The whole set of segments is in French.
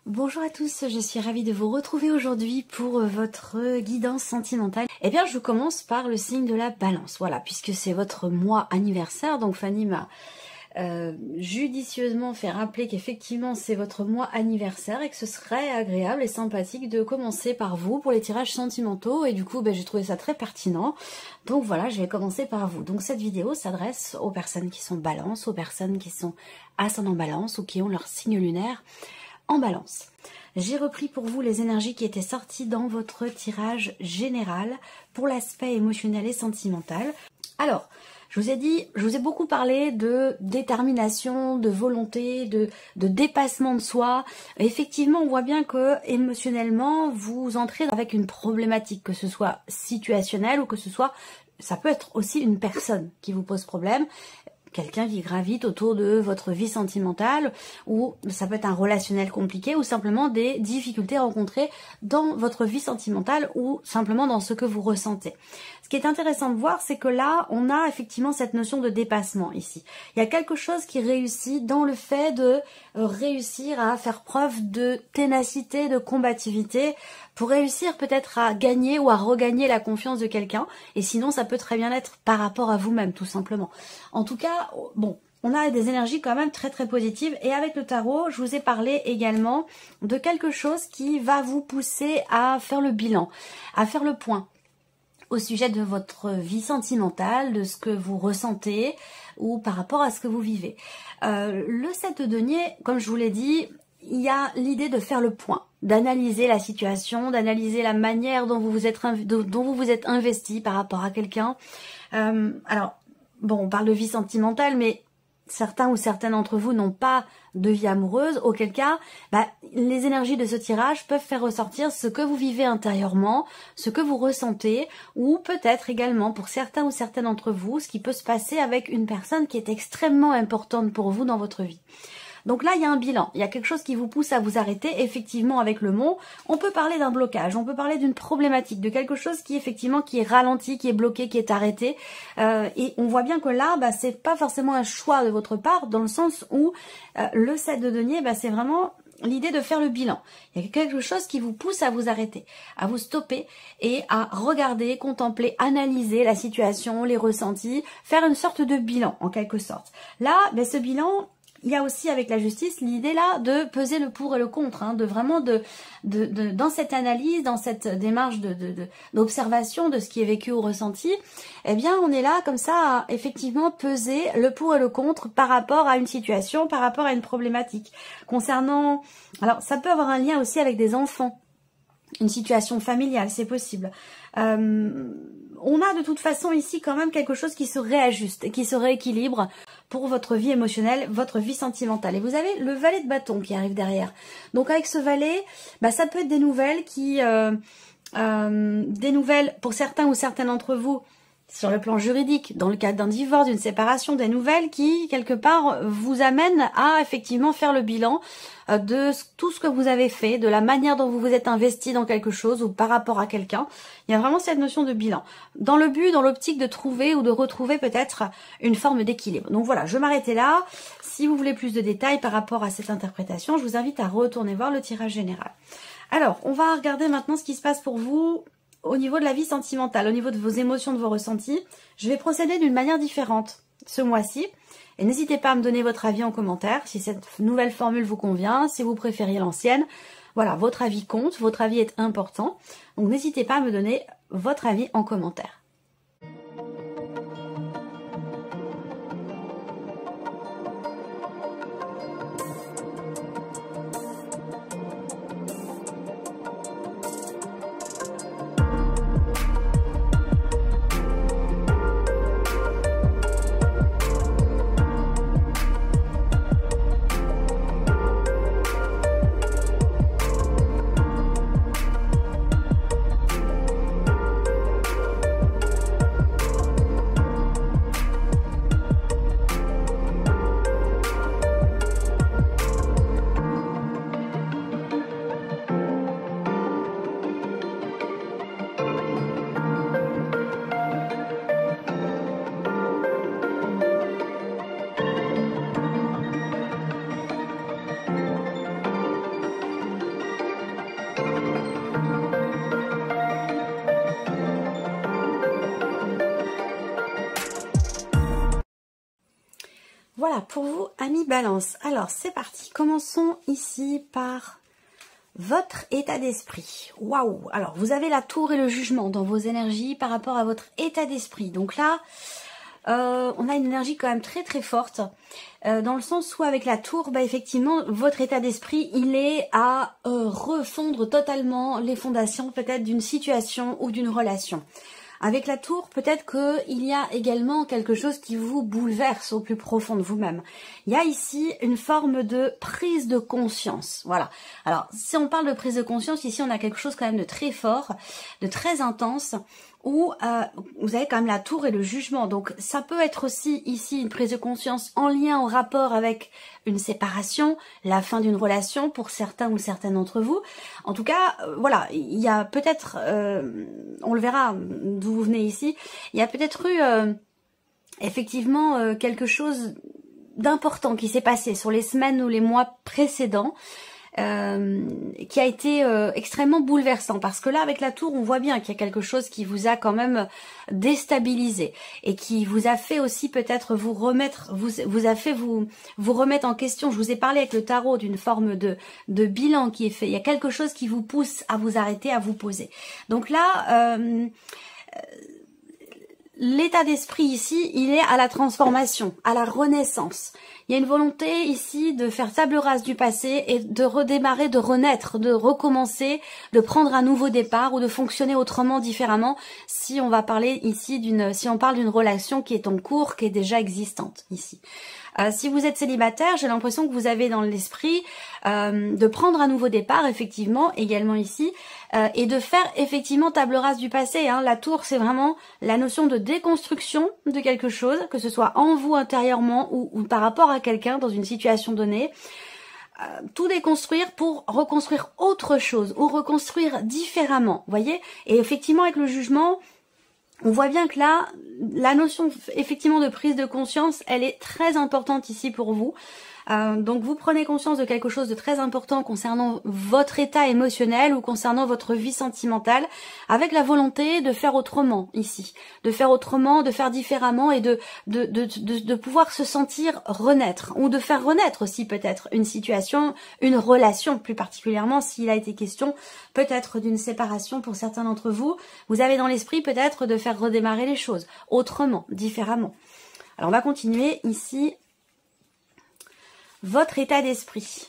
Bonjour à tous, je suis ravie de vous retrouver aujourd'hui pour votre guidance sentimentale. Eh bien, je commence par le signe de la Balance, voilà, puisque c'est votre mois anniversaire, donc Fanny m'a judicieusement fait rappeler qu'effectivement c'est votre mois anniversaire et que ce serait agréable et sympathique de commencer par vous pour les tirages sentimentaux, et du coup j'ai trouvé ça très pertinent, donc voilà, je vais commencer par vous. Donc cette vidéo s'adresse aux personnes qui sont Balance, aux personnes qui sont ascendant Balance ou qui ont leur signe lunaire en Balance. J'ai repris pour vous les énergies qui étaient sorties dans votre tirage général pour l'aspect émotionnel et sentimental. Alors, je vous ai beaucoup parlé de détermination, de volonté, de dépassement de soi. Effectivement, on voit bien que émotionnellement, vous entrez avec une problématique, que ce soit situationnelle ou que ce soit, ça peut être aussi une personne qui vous pose problème. Quelqu'un qui gravite autour de votre vie sentimentale, ou ça peut être un relationnel compliqué, ou simplement des difficultés rencontrées dans votre vie sentimentale, ou simplement dans ce que vous ressentez. Ce qui est intéressant de voir, c'est que là, on a effectivement cette notion de dépassement ici. Il y a quelque chose qui réussit dans le fait de réussir à faire preuve de ténacité, de combativité, pour réussir peut-être à gagner ou à regagner la confiance de quelqu'un, et sinon ça peut très bien être par rapport à vous-même, tout simplement. En tout cas, bon, on a des énergies quand même très très positives, et avec le tarot, je vous ai parlé également de quelque chose qui va vous pousser à faire le bilan, à faire le point au sujet de votre vie sentimentale, de ce que vous ressentez, ou par rapport à ce que vous vivez. Le 7 de denier, comme je vous l'ai dit, il y a l'idée de faire le point, d'analyser la situation, d'analyser la manière dont vous vous êtes investi par rapport à quelqu'un. Alors, bon, on parle de vie sentimentale, mais certains ou certaines d'entre vous n'ont pas de vie amoureuse, auquel cas, les énergies de ce tirage peuvent faire ressortir ce que vous vivez intérieurement, ce que vous ressentez, ou peut-être également pour certains ou certaines d'entre vous, ce qui peut se passer avec une personne qui est extrêmement importante pour vous dans votre vie. Donc là, il y a un bilan, il y a quelque chose qui vous pousse à vous arrêter. Effectivement, avec le mot, on peut parler d'un blocage, on peut parler d'une problématique, de quelque chose qui effectivement qui est ralenti, qui est bloqué, qui est arrêté. Et on voit bien que là, c'est pas forcément un choix de votre part, dans le sens où le 7 de denier, c'est vraiment l'idée de faire le bilan. Il y a quelque chose qui vous pousse à vous arrêter, à vous stopper et à regarder, contempler, analyser la situation, les ressentis, faire une sorte de bilan en quelque sorte. Là, ce bilan, il y a aussi avec la justice l'idée là de peser le pour et le contre, de vraiment dans cette analyse, dans cette démarche d'observation de ce qui est vécu ou ressenti, eh bien on est là comme ça à effectivement peser le pour et le contre par rapport à une situation, par rapport à une problématique. Concernant, alors ça peut avoir un lien aussi avec des enfants, une situation familiale, c'est possible. On a de toute façon ici quand même quelque chose qui se réajuste et qui se rééquilibre pour votre vie émotionnelle, votre vie sentimentale. Et vous avez le valet de bâton qui arrive derrière. Donc avec ce valet, ça peut être des nouvelles des nouvelles pour certains ou certaines d'entre vous sur le plan juridique, dans le cadre d'un divorce, d'une séparation, des nouvelles qui, quelque part, vous amènent à effectivement faire le bilan de tout ce que vous avez fait, de la manière dont vous vous êtes investi dans quelque chose ou par rapport à quelqu'un. Il y a vraiment cette notion de bilan, dans le but, dans l'optique de trouver ou de retrouver peut-être une forme d'équilibre. Donc voilà, je vais m'arrêter là. Si vous voulez plus de détails par rapport à cette interprétation, je vous invite à retourner voir le tirage général. Alors, on va regarder maintenant ce qui se passe pour vous au niveau de la vie sentimentale, au niveau de vos émotions, de vos ressentis. Je vais procéder d'une manière différente ce mois-ci. Et n'hésitez pas à me donner votre avis en commentaire, si cette nouvelle formule vous convient, si vous préfériez l'ancienne. Voilà, votre avis compte, votre avis est important. Donc n'hésitez pas à me donner votre avis en commentaire. Voilà, pour vous, amis Balance. Alors, c'est parti. Commençons ici par votre état d'esprit. Waouh! Alors, vous avez la tour et le jugement dans vos énergies par rapport à votre état d'esprit. Donc là, on a une énergie quand même très très forte. Dans le sens où avec la tour, bah, effectivement, votre état d'esprit, il est à refondre totalement les fondations peut-être d'une situation ou d'une relation. Avec la tour, peut-être qu'il y a également quelque chose qui vous bouleverse au plus profond de vous-même. Il y a ici une forme de prise de conscience. Voilà. Alors, si on parle de prise de conscience, ici, on a quelque chose quand même de très fort, de très intense, où vous avez quand même la tour et le jugement. Donc, ça peut être aussi ici une prise de conscience en lien, en rapport avec une séparation, la fin d'une relation pour certains ou certaines d'entre vous. En tout cas, voilà, il y a peut-être, on le verra d'où vous venez ici, il y a peut-être eu effectivement quelque chose d'important qui s'est passé sur les semaines ou les mois précédents, qui a été extrêmement bouleversant, parce que là avec la tour on voit bien qu'il y a quelque chose qui vous a quand même déstabilisé et qui vous a fait aussi peut-être vous remettre, vous a fait vous remettre en question. Je vous ai parlé avec le tarot d'une forme de bilan qui est fait. Il y a quelque chose qui vous pousse à vous arrêter, à vous poser. Donc là l'état d'esprit ici, il est à la transformation, à la renaissance. Il y a une volonté ici de faire table rase du passé et de redémarrer, de renaître, de recommencer, de prendre un nouveau départ ou de fonctionner autrement, différemment, si on va parler ici si on parle d'une relation qui est en cours, qui est déjà existante ici. Si vous êtes célibataire, j'ai l'impression que vous avez dans l'esprit de prendre un nouveau départ, effectivement, également ici, et de faire effectivement table rase du passé. Hein. La tour, c'est vraiment la notion de déconstruction de quelque chose, que ce soit en vous intérieurement ou par rapport à quelqu'un dans une situation donnée. Tout déconstruire pour reconstruire autre chose ou reconstruire différemment, voyez. Et effectivement, avec le jugement, on voit bien que là, la notion effectivement de prise de conscience, elle est très importante ici pour vous. Donc vous prenez conscience de quelque chose de très important concernant votre état émotionnel ou concernant votre vie sentimentale, avec la volonté de faire autrement ici, de faire autrement, de faire différemment et de pouvoir se sentir renaître, ou de faire renaître aussi peut-être une situation, une relation plus particulièrement s'il a été question peut-être d'une séparation pour certains d'entre vous. Vous avez dans l'esprit peut-être de faire redémarrer les choses autrement, différemment. Alors on va continuer ici. Votre état d'esprit.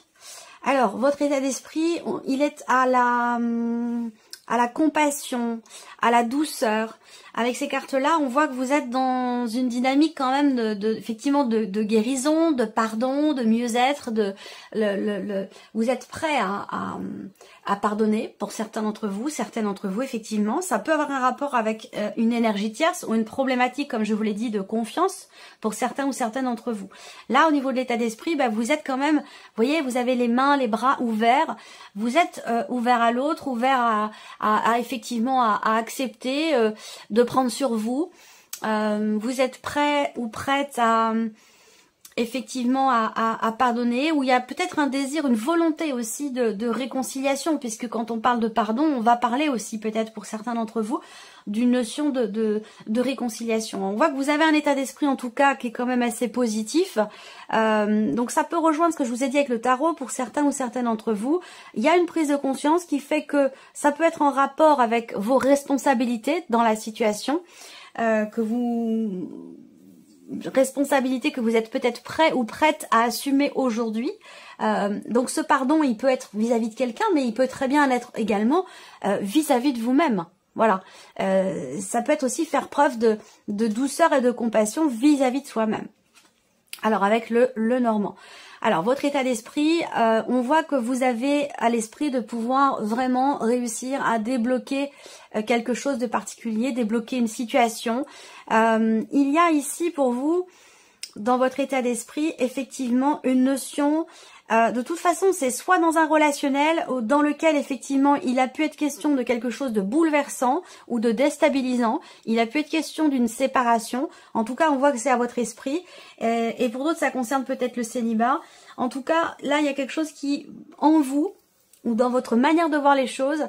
Alors, votre état d'esprit, il est à la compassion, à la douceur. Avec ces cartes-là, on voit que vous êtes dans une dynamique quand même effectivement de guérison, de pardon, de mieux-être. Vous êtes prêt à pardonner pour certains d'entre vous, certaines d'entre vous, effectivement. Ça peut avoir un rapport avec une énergie tierce ou une problématique, comme je vous l'ai dit, de confiance pour certains ou certaines d'entre vous. Là, au niveau de l'état d'esprit, bah, vous êtes quand même, vous voyez, vous avez les mains, les bras ouverts. Vous êtes ouvert à l'autre, ouvert à effectivement à accepter de prendre sur vous. Vous êtes prêt ou prête à effectivement à pardonner, où il y a peut-être un désir, une volonté aussi de réconciliation, puisque quand on parle de pardon, on va parler aussi peut-être pour certains d'entre vous d'une notion de réconciliation. On voit que vous avez un état d'esprit en tout cas qui est quand même assez positif, donc ça peut rejoindre ce que je vous ai dit avec le tarot pour certains ou certaines d'entre vous. Il y a une prise de conscience qui fait que ça peut être en rapport avec vos responsabilités dans la situation, responsabilité que vous êtes peut-être prêt ou prête à assumer aujourd'hui. Donc ce pardon, il peut être vis-à-vis de quelqu'un, mais il peut très bien être également vis-à-vis de vous-même. Voilà. Ça peut être aussi faire preuve de douceur et de compassion vis-à-vis de soi-même. Alors avec le normand. Alors votre état d'esprit, on voit que vous avez à l'esprit de pouvoir vraiment réussir à débloquer quelque chose de particulier, débloquer une situation. Il y a ici pour vous, dans votre état d'esprit, effectivement une notion, de toute façon c'est soit dans un relationnel dans lequel effectivement il a pu être question de quelque chose de bouleversant ou de déstabilisant, il a pu être question d'une séparation, en tout cas on voit que c'est à votre esprit, et pour d'autres ça concerne peut-être le célibat. En tout cas là il y a quelque chose qui en vous ou dans votre manière de voir les choses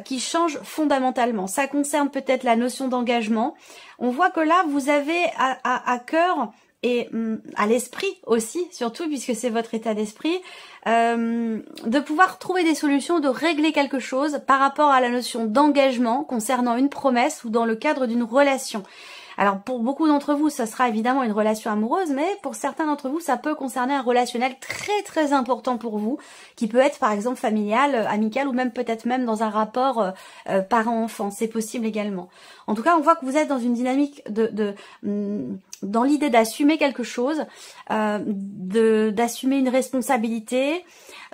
qui change fondamentalement. Ça concerne peut-être la notion d'engagement. On voit que là vous avez à cœur et à l'esprit aussi, surtout puisque c'est votre état d'esprit, de pouvoir trouver des solutions, de régler quelque chose par rapport à la notion d'engagement concernant une promesse ou dans le cadre d'une relation. Alors pour beaucoup d'entre vous, ça sera évidemment une relation amoureuse, mais pour certains d'entre vous, ça peut concerner un relationnel très très important pour vous, qui peut être par exemple familial, amical ou même peut-être même dans un rapport parent-enfant, c'est possible également. En tout cas, on voit que vous êtes dans une dynamique dans l'idée d'assumer quelque chose, d'assumer une responsabilité,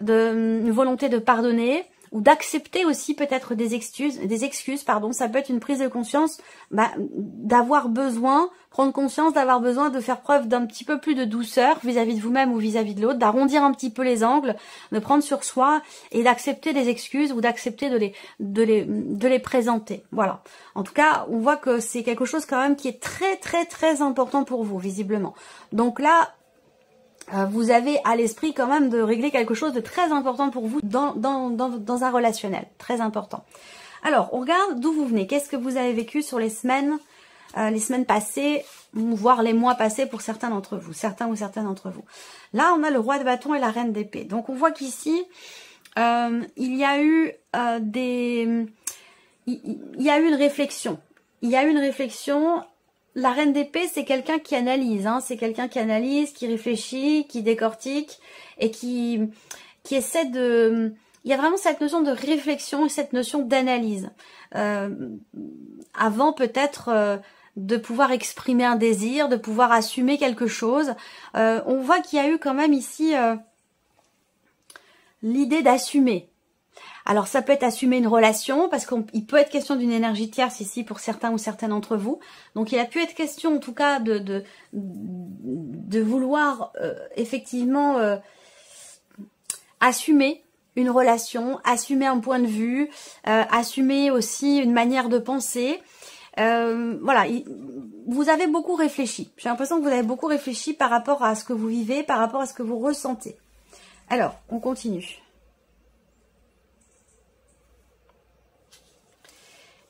une volonté de pardonner, ou d'accepter aussi peut-être des excuses, pardon, ça peut être une prise de conscience, d'avoir besoin, prendre conscience d'avoir besoin de faire preuve d'un petit peu plus de douceur vis-à-vis de vous-même ou vis-à-vis de l'autre, d'arrondir un petit peu les angles, de prendre sur soi et d'accepter des excuses ou d'accepter de les présenter. Voilà. En tout cas, on voit que c'est quelque chose quand même qui est très très très important pour vous, visiblement. Donc là, vous avez à l'esprit quand même de régler quelque chose de très important pour vous dans un relationnel, très important. Alors, on regarde d'où vous venez. Qu'est-ce que vous avez vécu sur les semaines passées, voire les mois passés pour certains d'entre vous, certains ou certaines d'entre vous. Là, on a le roi de bâton et la reine d'épée. Donc, on voit qu'ici, il y a eu une réflexion. Il y a eu une réflexion. La reine d'épée, c'est quelqu'un qui analyse, hein, c'est quelqu'un qui analyse, qui réfléchit, qui décortique et qui essaie de... Il y a vraiment cette notion de réflexion et cette notion d'analyse. Avant peut-être de pouvoir exprimer un désir, de pouvoir assumer quelque chose. On voit qu'il y a eu quand même ici l'idée d'assumer. Alors ça peut être assumer une relation, parce qu'il peut être question d'une énergie tierce ici pour certains ou certaines d'entre vous. Donc il a pu être question en tout cas de vouloir effectivement assumer une relation, assumer un point de vue, assumer aussi une manière de penser. Voilà, vous avez beaucoup réfléchi. J'ai l'impression que vous avez beaucoup réfléchi par rapport à ce que vous vivez, par rapport à ce que vous ressentez. Alors, on continue.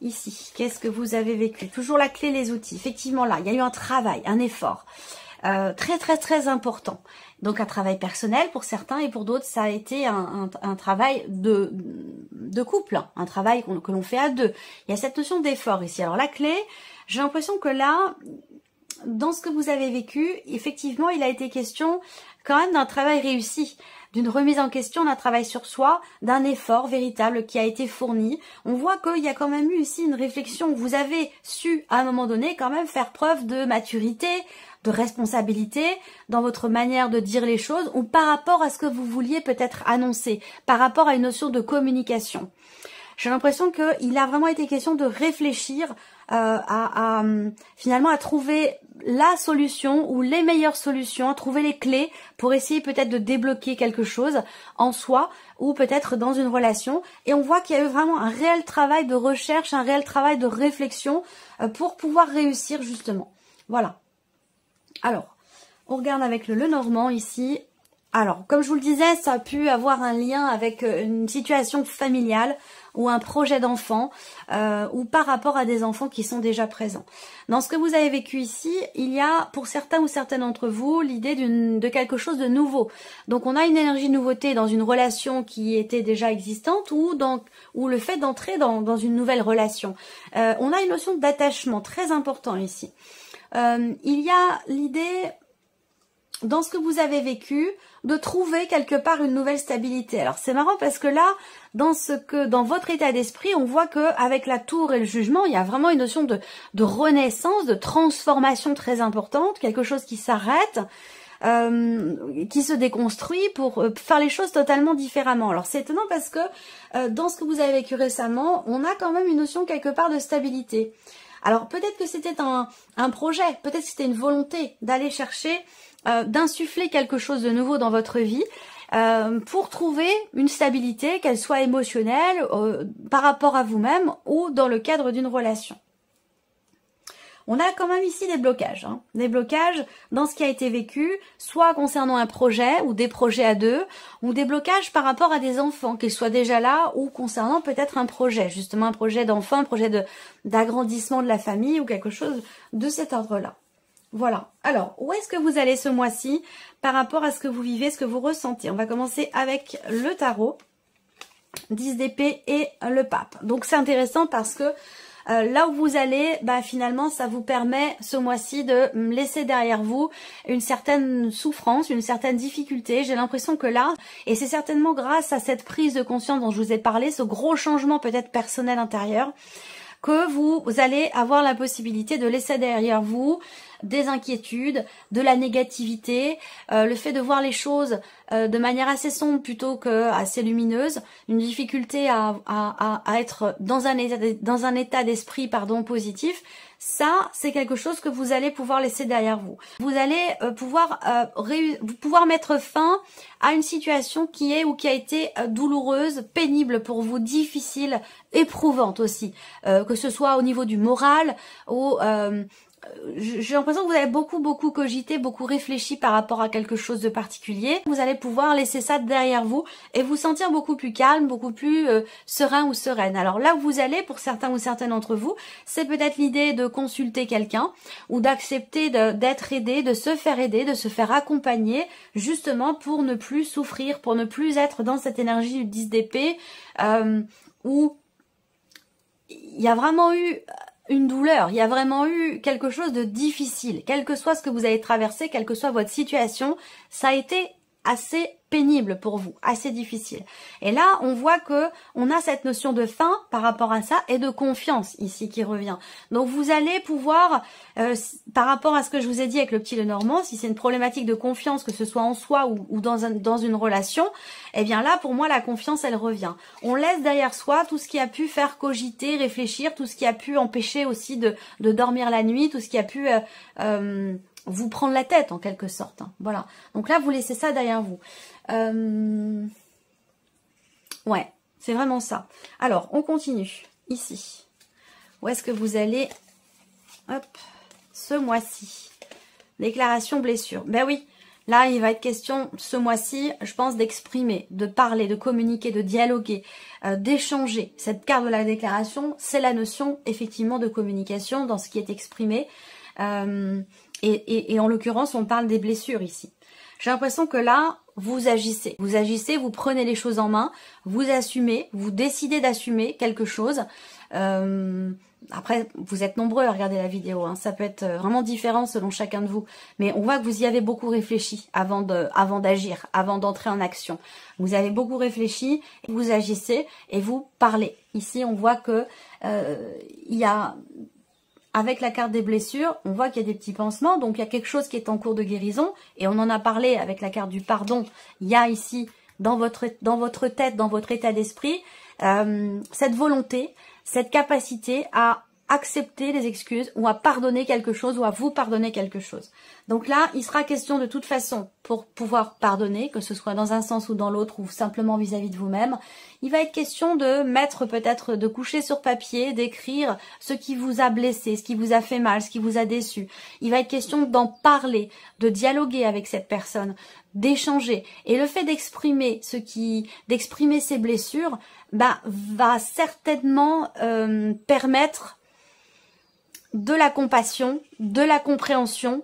Ici, qu'est-ce que vous avez vécu? Toujours la clé, les outils. Effectivement, là, il y a eu un travail, un effort très, très, très important. Donc, un travail personnel pour certains et pour d'autres, ça a été un travail de couple, un travail que l'on fait à deux. Il y a cette notion d'effort ici. Alors, la clé, j'ai l'impression que là, dans ce que vous avez vécu, effectivement, il a été question quand même d'un travail réussi, d'une remise en question, d'un travail sur soi, d'un effort véritable qui a été fourni. On voit qu'il y a quand même eu ici une réflexion. Vous avez su, à un moment donné, quand même faire preuve de maturité, de responsabilité dans votre manière de dire les choses ou par rapport à ce que vous vouliez peut-être annoncer, par rapport à une notion de communication. J'ai l'impression qu'il a vraiment été question de réfléchir finalement à trouver la solution ou les meilleures solutions, à trouver les clés pour essayer peut-être de débloquer quelque chose en soi ou peut-être dans une relation. Et on voit qu'il y a eu vraiment un réel travail de recherche, un réel travail de réflexion pour pouvoir réussir justement. Voilà. Alors, on regarde avec le Lenormand ici. Alors, comme je vous le disais, ça a pu avoir un lien avec une situation familiale ou un projet d'enfant ou par rapport à des enfants qui sont déjà présents. Dans ce que vous avez vécu ici, il y a pour certains ou certaines d'entre vous l'idée de quelque chose de nouveau. Donc on a une énergie de nouveauté dans une relation qui était déjà existante ou le fait d'entrer dans une nouvelle relation. On a une notion d'attachement très important ici. Il y a l'idée, dans ce que vous avez vécu, de trouver quelque part une nouvelle stabilité. Alors c'est marrant parce que là, dans votre état d'esprit, on voit que avec la tour et le jugement, il y a vraiment une notion de renaissance, de transformation très importante, quelque chose qui s'arrête, qui se déconstruit pour faire les choses totalement différemment. Alors c'est étonnant parce que dans ce que vous avez vécu récemment, on a quand même une notion quelque part de stabilité. Alors peut-être que c'était un projet, peut-être que c'était une volonté d'aller chercher, d'insuffler quelque chose de nouveau dans votre vie pour trouver une stabilité, qu'elle soit émotionnelle, par rapport à vous-même ou dans le cadre d'une relation. On a quand même ici des blocages, hein, des blocages dans ce qui a été vécu, soit concernant un projet ou des projets à deux, ou des blocages par rapport à des enfants, qu'ils soient déjà là, ou concernant peut-être un projet, justement un projet d'enfant, un projet d'agrandissement de la famille ou quelque chose de cet ordre-là. Voilà. Alors, où est-ce que vous allez ce mois-ci par rapport à ce que vous vivez, ce que vous ressentez? On va commencer avec le tarot, 10 d'épée et le pape. Donc, c'est intéressant parce que là où vous allez, bah, finalement, ça vous permet ce mois-ci de laisser derrière vous une certaine souffrance, une certaine difficulté. J'ai l'impression que là, et c'est certainement grâce à cette prise de conscience dont je vous ai parlé, ce gros changement peut-être personnel intérieur, que vous allez avoir la possibilité de laisser derrière vous des inquiétudes, de la négativité, le fait de voir les choses de manière assez sombre plutôt que assez lumineuse, une difficulté à être dans un état d'esprit pardon, positif. Ça, c'est quelque chose que vous allez pouvoir laisser derrière vous. Vous allez pouvoir mettre fin à une situation qui est ou qui a été douloureuse, pénible pour vous, difficile, éprouvante aussi. Que ce soit au niveau du moral ou... j'ai l'impression que vous avez beaucoup cogité, beaucoup réfléchi par rapport à quelque chose de particulier. Vous allez pouvoir laisser ça derrière vous et vous sentir beaucoup plus calme, beaucoup plus serein ou sereine. Alors là où vous allez, pour certains ou certaines d'entre vous, c'est peut-être l'idée de consulter quelqu'un ou d'accepter d'être aidé, de se faire accompagner, justement pour ne plus souffrir, pour ne plus être dans cette énergie du 10 d'épée où il y a vraiment eu... une douleur, il y a vraiment eu quelque chose de difficile, quel que soit ce que vous avez traversé, quelle que soit votre situation, ça a été assez pénible pour vous, assez difficile. Et là, on voit que on a cette notion de fin par rapport à ça et de confiance ici qui revient. Donc vous allez pouvoir, par rapport à ce que je vous ai dit avec le petit Lenormand, si c'est une problématique de confiance, que ce soit en soi ou dans une relation, eh bien là, pour moi, la confiance, elle revient. On laisse derrière soi tout ce qui a pu faire cogiter, réfléchir, tout ce qui a pu empêcher aussi de dormir la nuit, tout ce qui a pu... vous prendre la tête en quelque sorte. Hein. Voilà. Donc là, vous laissez ça derrière vous. Ouais, c'est vraiment ça. Alors, on continue. Ici. Où est-ce que vous allez? Hop. Ce mois-ci. Déclaration blessure. Ben oui. Là, il va être question, ce mois-ci, je pense, d'exprimer, de parler, de communiquer, de dialoguer, d'échanger. Cette carte de la déclaration, c'est la notion, effectivement, de communication dans ce qui est exprimé. Et en l'occurrence, on parle des blessures ici. J'ai l'impression que là, vous agissez. Vous agissez, vous prenez les choses en main, vous assumez, vous décidez d'assumer quelque chose. Après, vous êtes nombreux à regarder la vidéo. Hein. Ça peut être vraiment différent selon chacun de vous. Mais on voit que vous y avez beaucoup réfléchi avant d'agir, avant d'entrer en action. Vous avez beaucoup réfléchi, vous agissez et vous parlez. Ici, on voit que il y a... Avec la carte des blessures, on voit qu'il y a des petits pansements, donc il y a quelque chose qui est en cours de guérison, et on en a parlé avec la carte du pardon. Il y a ici, dans votre tête, dans votre état d'esprit, cette volonté, cette capacité à accepter les excuses ou à pardonner quelque chose ou à vous pardonner quelque chose. Donc là, il sera question de toute façon, pour pouvoir pardonner, que ce soit dans un sens ou dans l'autre ou simplement vis-à-vis de vous-même, il va être question de mettre peut-être, de coucher sur papier, d'écrire ce qui vous a blessé, ce qui vous a fait mal, ce qui vous a déçu. Il va être question d'en parler, de dialoguer avec cette personne, d'échanger. Et le fait d'exprimer d'exprimer ses blessures, bah, va certainement permettre de la compassion, de la compréhension,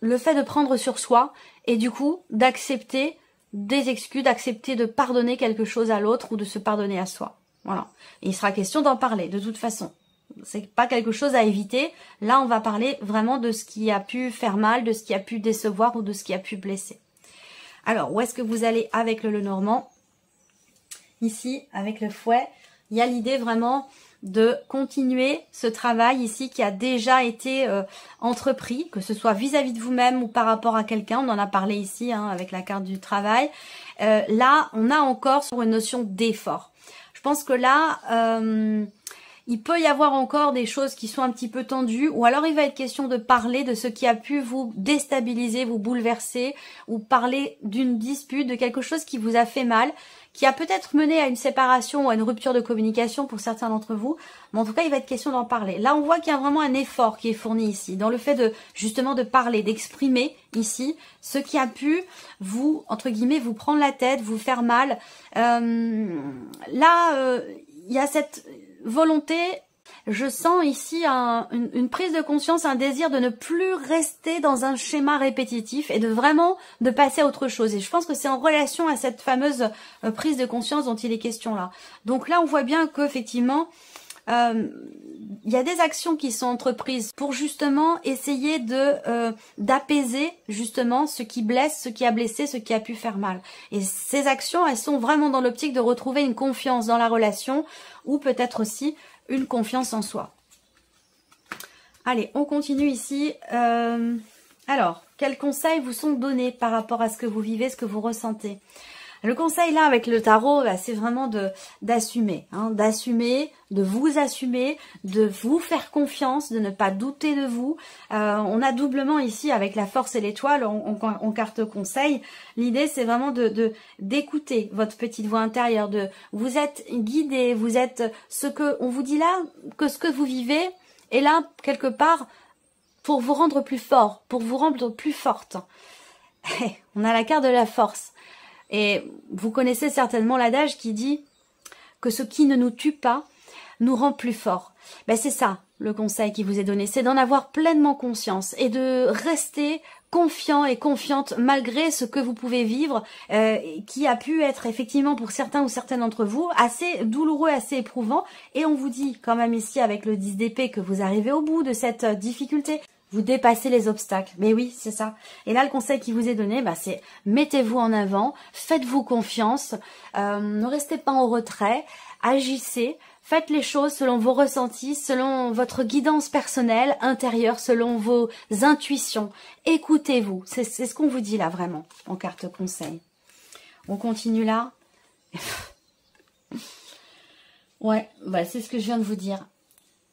le fait de prendre sur soi et du coup d'accepter des excuses, d'accepter de pardonner quelque chose à l'autre ou de se pardonner à soi. Voilà. Et il sera question d'en parler de toute façon. C'est pas quelque chose à éviter. Là, on va parler vraiment de ce qui a pu faire mal, de ce qui a pu décevoir ou de ce qui a pu blesser. Alors, où est-ce que vous allez avec le Lenormand? Ici, avec le fouet, il y a l'idée vraiment de continuer ce travail ici qui a déjà été entrepris, que ce soit vis-à-vis de vous-même ou par rapport à quelqu'un. On en a parlé ici hein, avec la carte du travail. Là, on a encore sur une notion d'effort. Je pense que là, il peut y avoir encore des choses qui sont un petit peu tendues, ou alors il va être question de parler de ce qui a pu vous déstabiliser, vous bouleverser, ou parler d'une dispute, de quelque chose qui vous a fait mal, qui a peut-être mené à une séparation ou à une rupture de communication pour certains d'entre vous, mais en tout cas il va être question d'en parler. Là on voit qu'il y a vraiment un effort qui est fourni ici, dans le fait de justement de parler, d'exprimer ici ce qui a pu vous, entre guillemets, vous prendre la tête, vous faire mal. Il y a cette volonté Je sens ici une prise de conscience, un désir de ne plus rester dans un schéma répétitif et de vraiment de passer à autre chose. Et je pense que c'est en relation à cette fameuse prise de conscience dont il est question là. Donc là, on voit bien qu'effectivement, il y a des actions qui sont entreprises pour justement essayer d'apaiser justement ce qui blesse, ce qui a blessé, ce qui a pu faire mal. Et ces actions, elles sont vraiment dans l'optique de retrouver une confiance dans la relation ou peut-être aussi une confiance en soi. Allez, on continue ici. Alors, quels conseils vous sont donnés par rapport à ce que vous vivez, ce que vous ressentez? Le conseil là avec le tarot, bah, c'est vraiment d'assumer, d'assumer, de vous faire confiance, de ne pas douter de vous. On a doublement ici avec la force et l'étoile en carte conseil. L'idée c'est vraiment d'écouter votre petite voix intérieure. Vous êtes guidé, vous êtes ce que on vous dit là, que ce que vous vivez est là quelque part pour vous rendre plus fort, pour vous rendre plus forte. On a la carte de la force. Et vous connaissez certainement l'adage qui dit que ce qui ne nous tue pas nous rend plus forts. Ben c'est ça le conseil qui vous est donné, c'est d'en avoir pleinement conscience et de rester confiant et confiante malgré ce que vous pouvez vivre, qui a pu être effectivement pour certains ou certaines d'entre vous assez douloureux, assez éprouvant. Et on vous dit quand même ici avec le 10 d'épée que vous arrivez au bout de cette difficulté. Vous dépassez les obstacles. Mais oui, c'est ça. Et là, le conseil qui vous est donné, bah, c'est mettez-vous en avant, faites-vous confiance, ne restez pas en retrait, agissez, faites les choses selon vos ressentis, selon votre guidance personnelle, intérieure, selon vos intuitions. Écoutez-vous. C'est ce qu'on vous dit là, vraiment, en carte conseil. On continue là. Ouais, bah, c'est ce que je viens de vous dire.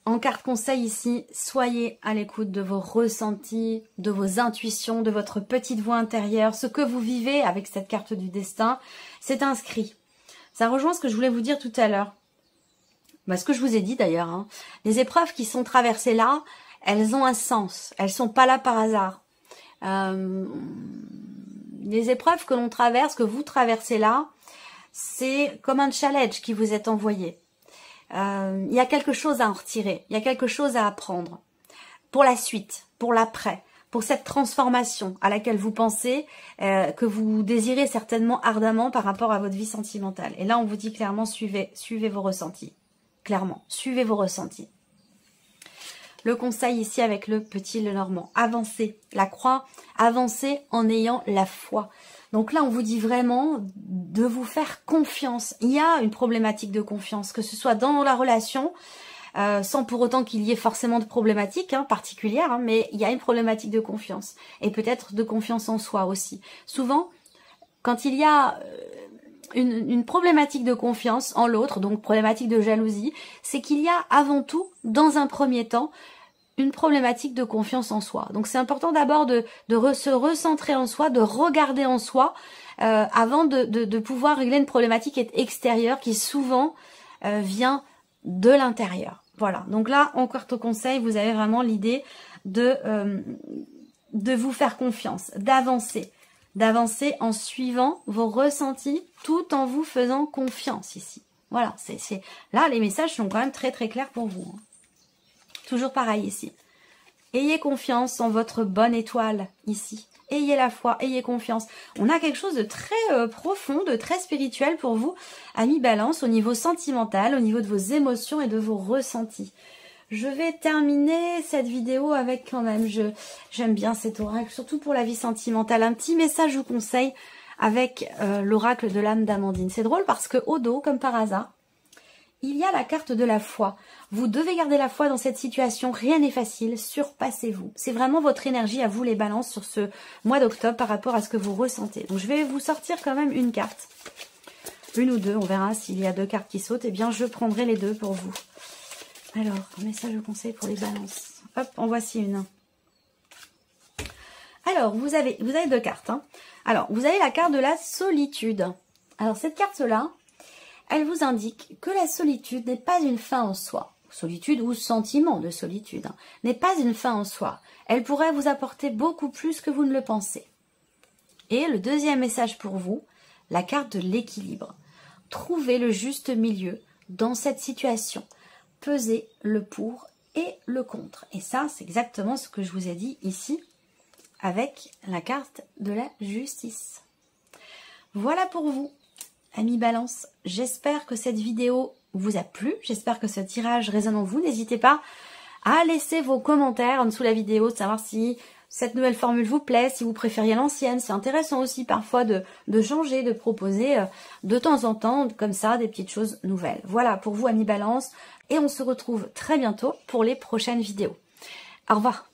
En carte conseil ici, soyez à l'écoute de vos ressentis, de vos intuitions, de votre petite voix intérieure. Ce que vous vivez avec cette carte du destin, c'est inscrit. Ça rejoint ce que je voulais vous dire tout à l'heure. Bah, ce que je vous ai dit d'ailleurs. Les épreuves qui sont traversées là, elles ont un sens. Elles sont pas là par hasard. Les épreuves que l'on traverse, que vous traversez là, c'est comme un challenge qui vous est envoyé. Il y a quelque chose à en retirer, il y a quelque chose à apprendre pour la suite, pour l'après, pour cette transformation à laquelle vous pensez, que vous désirez certainement ardemment par rapport à votre vie sentimentale. Et là, on vous dit clairement, suivez vos ressentis. Clairement, suivez vos ressentis. Le conseil ici avec le petit Lenormand, avancez, la croix, avancez en ayant la foi. Donc là, on vous dit vraiment de vous faire confiance. Il y a une problématique de confiance, que ce soit dans la relation, sans pour autant qu'il y ait forcément de problématique particulière, mais il y a une problématique de confiance. Et peut-être de confiance en soi aussi. Souvent, quand il y a une problématique de confiance en l'autre, donc problématique de jalousie, c'est qu'il y a avant tout, dans un premier temps, une problématique de confiance en soi. Donc c'est important d'abord de se recentrer en soi, de regarder en soi, avant de pouvoir régler une problématique extérieure qui souvent vient de l'intérieur. Voilà, donc là, en carte conseil, vous avez vraiment l'idée de vous faire confiance, d'avancer en suivant vos ressentis, tout en vous faisant confiance ici. Voilà, là, les messages sont quand même très très clairs pour vous. Toujours pareil ici. Ayez confiance en votre bonne étoile ici. Ayez la foi, ayez confiance. On a quelque chose de très profond, de très spirituel pour vous, amis Balance, au niveau sentimental, au niveau de vos émotions et de vos ressentis. Je vais terminer cette vidéo avec quand même, j'aime bien cet oracle, surtout pour la vie sentimentale. Un petit message ou conseil avec l'oracle de l'âme d'Amandine. C'est drôle parce que au dos, comme par hasard, il y a la carte de la foi. Vous devez garder la foi dans cette situation. Rien n'est facile. Surpassez-vous. C'est vraiment votre énergie à vous les balances sur ce mois d'octobre par rapport à ce que vous ressentez. Donc je vais vous sortir quand même une carte. Une ou deux. On verra s'il y a deux cartes qui sautent. Eh bien je prendrai les deux pour vous. Alors, un message de conseil pour les balances. Hop, en voici une. Alors, vous avez deux cartes. Alors, vous avez la carte de la solitude. Alors cette carte-là, elle vous indique que la solitude n'est pas une fin en soi. Solitude ou sentiment de solitude n'est pas une fin en soi. Elle pourrait vous apporter beaucoup plus que vous ne le pensez. Et le deuxième message pour vous, la carte de l'équilibre. Trouvez le juste milieu dans cette situation. peser le pour et le contre. Et ça, c'est exactement ce que je vous ai dit ici avec la carte de la justice. Voilà pour vous, amis Balance. J'espère que cette vidéo vous a plu. J'espère que ce tirage résonne en vous. N'hésitez pas à laisser vos commentaires en dessous de la vidéo, de savoir si cette nouvelle formule vous plaît, si vous préfériez l'ancienne. C'est intéressant aussi parfois de changer, de proposer de temps en temps, comme ça, des petites choses nouvelles. Voilà pour vous, amis Balance. Et on se retrouve très bientôt pour les prochaines vidéos. Au revoir.